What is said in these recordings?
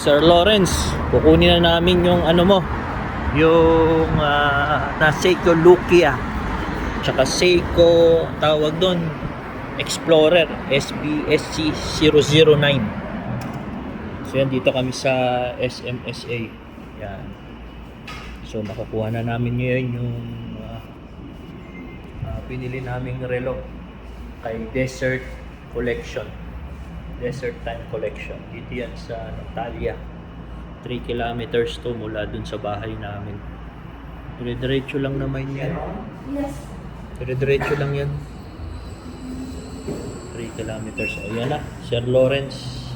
Sir Lawrence, kukunin na namin yung ano mo, yung na Seiko Lukia, tsaka Seiko tawag doon Explorer SBSC 009. So yan, dito kami sa SMSA. Yan. So makukuha na namin ngayon yung pinili naming relo kay Desert Time Collection. Dito yan sa Natalia. 3 kilometers to mula dun sa bahay namin. Dire-diretso lang naman yan. Yes. Dire-diretso lang yan. 3 kilometers. Ayan na, Sir Lawrence.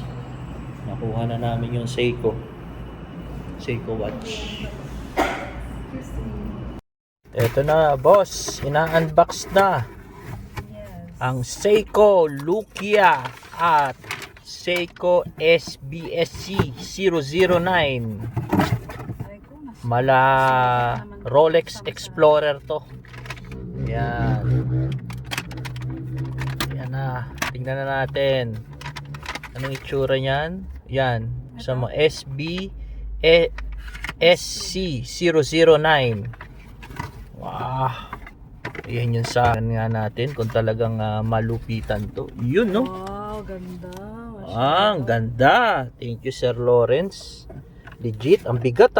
Nakuha na namin yung Seiko watch. Eto na, boss. Ina-unbox na ang Seiko Lukia at Seiko SBSC 009 mala Rolex Explorer to. Yan. Yan na. Tingnan na natin. Anong itsura niyan? Yan. Sa mga SC 009. Wow. Ayan yun sa akin nga natin kung talagang malupitan to. Yun, no? Wow, ganda. Ang ganda. Thank you, Sir Lawrence. Legit, ang bigat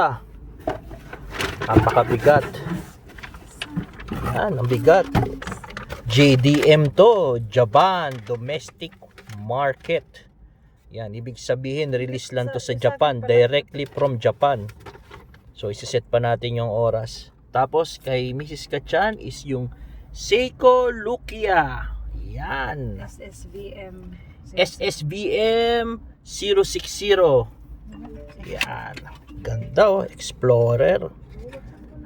Napakabigat. Yan, ang bigat. JDM to, Japan Domestic Market. Yan, ibig sabihin release lang to sa Japan, directly from Japan. So isiset pa natin yung oras. Tapos kay Mrs. Kachan is yung Seiko Lukia. Yan. SSBM 060. Yan. Ganda Explorer.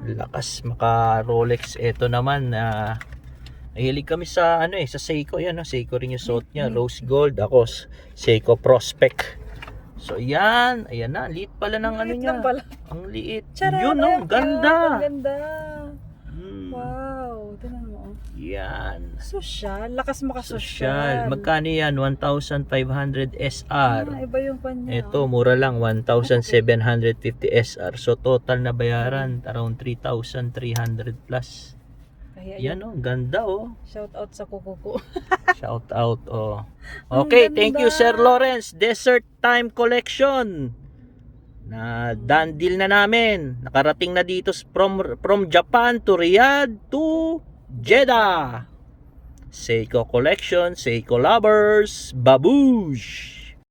Lakas maka Rolex. Ito naman nahilig kami sa sa Seiko yan. Seiko rin yung suot niya. Rose Gold. Ako Seiko Prospect. So yan, ayan na, liit pala ng niya. Ang liit. Yun ganda. Ang ganda. Wow, tingnan mo. Yan. Social, lakas makasosyal. Magkano yan? 1,500 SR. Iba yung kanya. Ito, mura lang, 1,750 SR. So total na bayaran around 3,300 plus. Yan ganda Shout out sa kukuko. Shout out Okay, thank you Sir Lawrence. Desert Time Collection. Na done deal na namin. Nakarating na dito from Japan to Riyadh to Jeddah. Seiko Collection, Seiko Lovers, Baboosh.